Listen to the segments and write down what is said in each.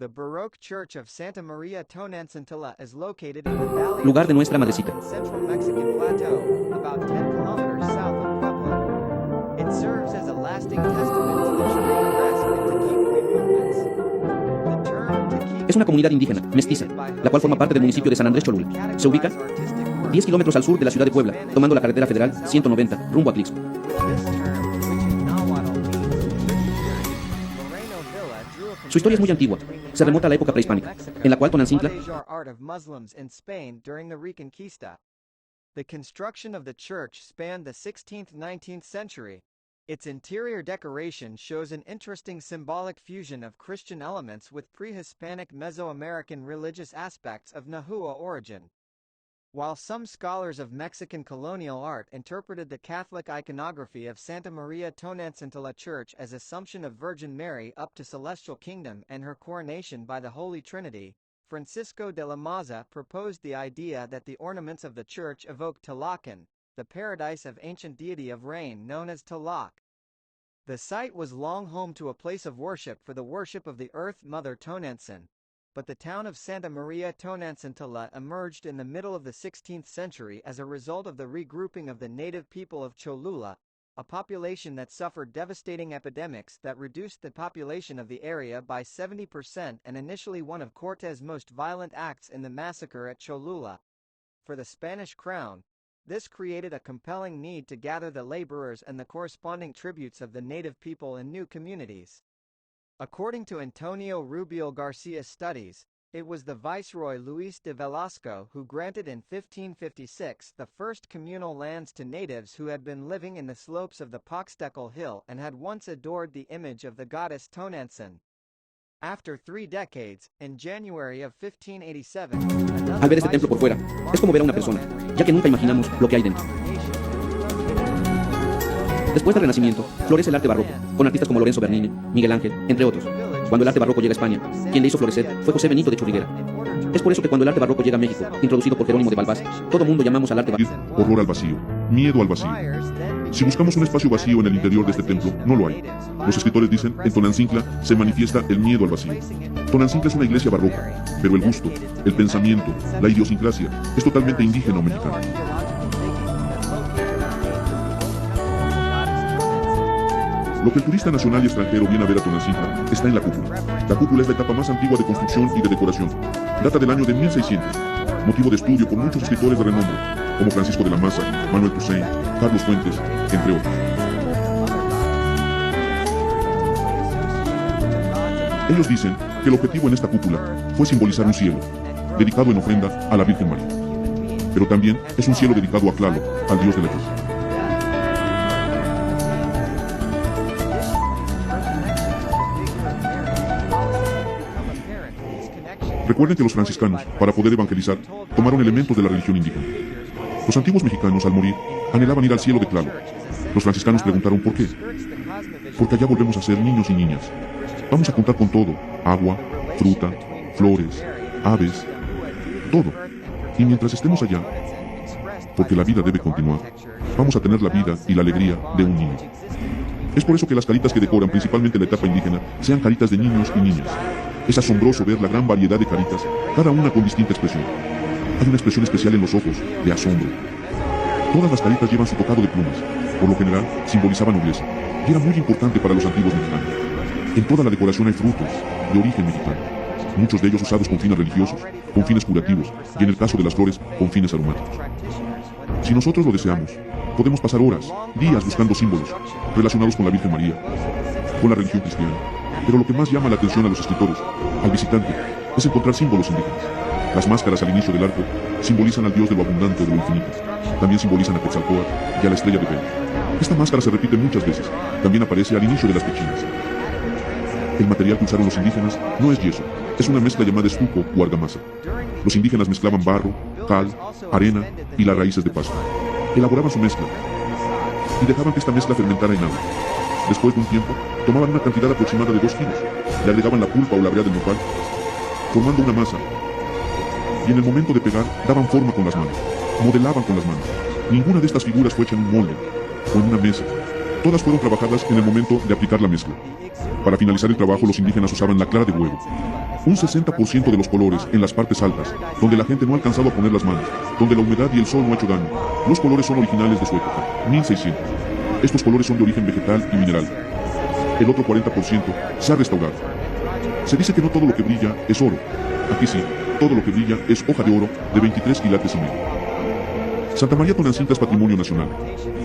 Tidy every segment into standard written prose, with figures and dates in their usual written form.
The Baroque Church of Santa Maria Tonantzín is located in the valley Lugar de nuestra madrecita. of the central Mexican plateau, about 10 kilometers south of Puebla. It serves as a lasting testament to the Chiricahesque and Tequitque movements. The term Tequitque Es una comunidad indígena, mestiza, la cual forma parte del municipio de San Andrés Cholula. Se ubica 10 kilómetros al sur de la ciudad de Puebla, tomando la carretera federal 190, rumbo a Clixco. Su historia es muy antigua, se remonta a la época prehispánica, en la cual Tonantzín. The construction of the church spanned the 16th-19th century. Its interior decoration shows an interesting symbolic fusion of Christian elements with pre-Hispanic Mesoamerican religious aspects of Nahua origin. While some scholars of Mexican colonial art interpreted the Catholic iconography of Santa Maria Tonantzín Church as Assumption of Virgin Mary up to Celestial Kingdom and her coronation by the Holy Trinity, Francisco de la Maza proposed the idea that the ornaments of the church evoke Tlacan, the paradise of ancient deity of rain known as Tlac. The site was long home to a place of worship for the worship of the Earth Mother Tonantzin, but the town of Santa Maria Tonantzín emerged in the middle of the 16th century as a result of the regrouping of the native people of Cholula, a population that suffered devastating epidemics that reduced the population of the area by 70% and initially one of Cortés' most violent acts in the massacre at Cholula. For the Spanish crown, this created a compelling need to gather the laborers and the corresponding tributes of the native people in new communities. According to Antonio Rubio Garcia's studies, it was the Viceroy Luis de Velasco who granted in 1556 the first communal lands to natives who had been living in the slopes of the Poxtecal Hill and had once adored the image of the goddess Tonantzin. After 3 decades, in January of 1587, Al ver este templo por fuera, es como ver a una persona, ya que nunca imaginamos lo que hay dentro. Después del Renacimiento, florece el arte barroco, con artistas como Lorenzo Bernini, Miguel Ángel, entre otros. Cuando el arte barroco llega a España, quien le hizo florecer fue José Benito de Churriguera. Es por eso que cuando el arte barroco llega a México, introducido por Jerónimo de Balbás, todo mundo llamamos al arte barroco horror al vacío, miedo al vacío. Si buscamos un espacio vacío en el interior de este templo, no lo hay. Los escritores dicen, en Tonantzintla se manifiesta el miedo al vacío. Tonantzintla es una iglesia barroca, pero el gusto, el pensamiento, la idiosincrasia, es totalmente indígena o mexicana. Lo que el turista nacional y extranjero viene a ver a Tonantzintla está en la cúpula. La cúpula es la etapa más antigua de construcción y de decoración. Data del año de 1600. Motivo de estudio por muchos escritores de renombre, como Francisco de la Maza, Manuel Toussaint, Carlos Fuentes, entre otros. Ellos dicen que el objetivo en esta cúpula fue simbolizar un cielo, dedicado en ofrenda a la Virgen María. Pero también es un cielo dedicado a Tlaloc, al dios de la guerra. Recuerden que los franciscanos, para poder evangelizar, tomaron elementos de la religión indígena. Los antiguos mexicanos, al morir, anhelaban ir al cielo de Tlaloc. Los franciscanos preguntaron por qué. Porque allá volvemos a ser niños y niñas. Vamos a contar con todo: agua, fruta, flores, aves, todo. Y mientras estemos allá, porque la vida debe continuar, vamos a tener la vida y la alegría de un niño. Es por eso que las caritas que decoran principalmente la etapa indígena sean caritas de niños y niñas. Es asombroso ver la gran variedad de caritas, cada una con distinta expresión. Hay una expresión especial en los ojos, de asombro. Todas las caritas llevan su tocado de plumas. Por lo general, simbolizaban nobleza, y era muy importante para los antiguos mexicanos. En toda la decoración hay frutos, de origen mexicano. Muchos de ellos usados con fines religiosos, con fines curativos, y en el caso de las flores, con fines aromáticos. Si nosotros lo deseamos, podemos pasar horas, días buscando símbolos, relacionados con la Virgen María, con la religión cristiana. Pero lo que más llama la atención a los escritores, al visitante, es encontrar símbolos indígenas. Las máscaras al inicio del arco simbolizan al dios de lo abundante o de lo infinito. También simbolizan a Quetzalcóatl y a la estrella de Venus. Esta máscara se repite muchas veces. También aparece al inicio de las pechinas. El material que usaron los indígenas no es yeso, es una mezcla llamada estuco o argamasa. Los indígenas mezclaban barro, cal, arena y las raíces de pasto. Elaboraban su mezcla y dejaban que esta mezcla fermentara en agua. Después de un tiempo, tomaban una cantidad aproximada de 2 kilos, le agregaban la pulpa o la brea del nopal, formando una masa, y en el momento de pegar, daban forma con las manos, modelaban con las manos. Ninguna de estas figuras fue hecha en un molde o en una mesa. Todas fueron trabajadas en el momento de aplicar la mezcla. Para finalizar el trabajo, los indígenas usaban la clara de huevo. Un 60% de los colores en las partes altas, donde la gente no ha alcanzado a poner las manos, donde la humedad y el sol no ha hecho daño. Los colores son originales de su época, 1600. Estos colores son de origen vegetal y mineral. El otro 40% se ha restaurado. Se dice que no todo lo que brilla es oro. Aquí sí, todo lo que brilla es hoja de oro de 23 quilates y medio. Santa María Tonantzín es patrimonio nacional,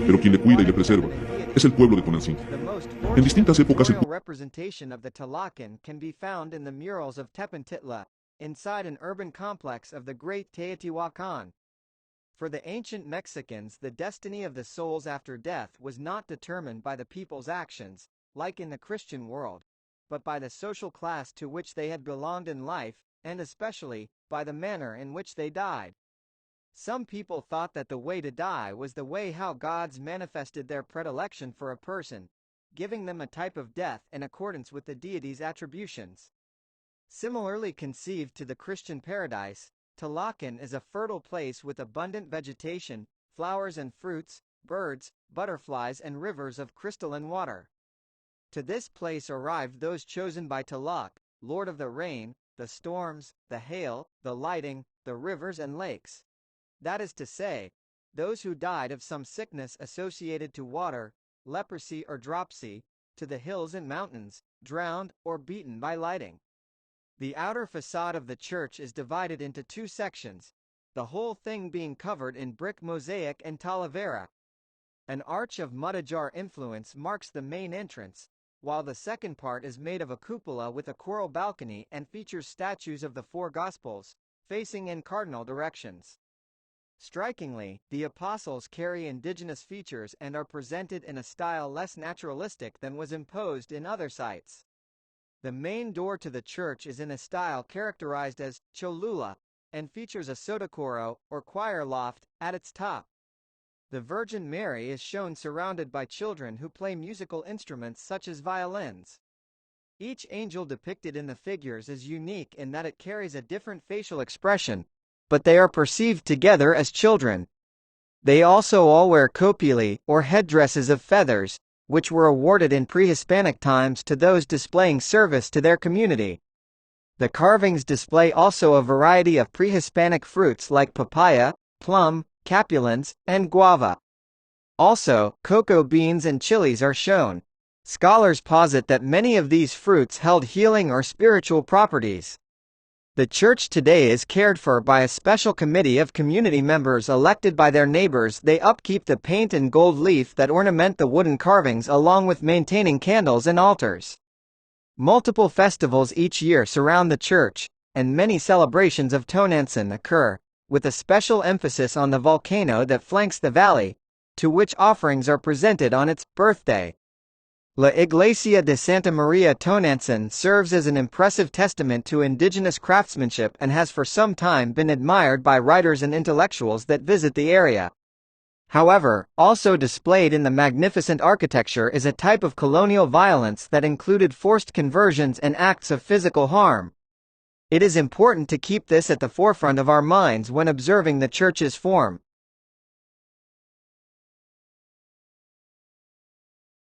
pero quien le cuida y le preserva es el pueblo de Tonantzín. En distintas épocas el representation of the Tonantzin can be found in the murals of Tepantitla, inside an urban complex of the Great Teotihuacan. For the ancient Mexicans, the destiny of the souls after death was not determined by the people's actions, like in the Christian world, but by the social class to which they had belonged in life, and especially, by the manner in which they died. Some people thought that the way to die was the way how gods manifested their predilection for a person, giving them a type of death in accordance with the deity's attributions. Similarly conceived to the Christian paradise, Tlacan is a fertile place with abundant vegetation, flowers and fruits, birds, butterflies and rivers of crystalline water. To this place arrived those chosen by Tlaloc, Lord of the rain, the storms, the hail, the lighting, the rivers and lakes. That is to say, those who died of some sickness associated to water, leprosy or dropsy, to the hills and mountains, drowned or beaten by lighting. The outer facade of the church is divided into two sections, the whole thing being covered in brick mosaic and talavera. An arch of Mudejar influence marks the main entrance, while the second part is made of a cupola with a choral balcony and features statues of the four Gospels, facing in cardinal directions. Strikingly, the apostles carry indigenous features and are presented in a style less naturalistic than was imposed in other sites. The main door to the church is in a style characterized as Cholula, and features a sotocoro, or choir loft, at its top. The Virgin Mary is shown surrounded by children who play musical instruments such as violins. Each angel depicted in the figures is unique in that it carries a different facial expression, but they are perceived together as children. They also all wear copulae, or headdresses of feathers, which were awarded in pre-Hispanic times to those displaying service to their community. The carvings display also a variety of pre-Hispanic fruits like papaya, plum, capulins, and guava. Also, cocoa beans and chilies are shown. Scholars posit that many of these fruits held healing or spiritual properties. The church today is cared for by a special committee of community members elected by their neighbors. They upkeep the paint and gold leaf that ornament the wooden carvings along with maintaining candles and altars. Multiple festivals each year surround the church, and many celebrations of Tonantzín occur, with a special emphasis on the volcano that flanks the valley, to which offerings are presented on its birthday. La Iglesia de Santa María Tonantzín serves as an impressive testament to indigenous craftsmanship and has for some time been admired by writers and intellectuals that visit the area. However, also displayed in the magnificent architecture is a type of colonial violence that included forced conversions and acts of physical harm. It is important to keep this at the forefront of our minds when observing the church's form.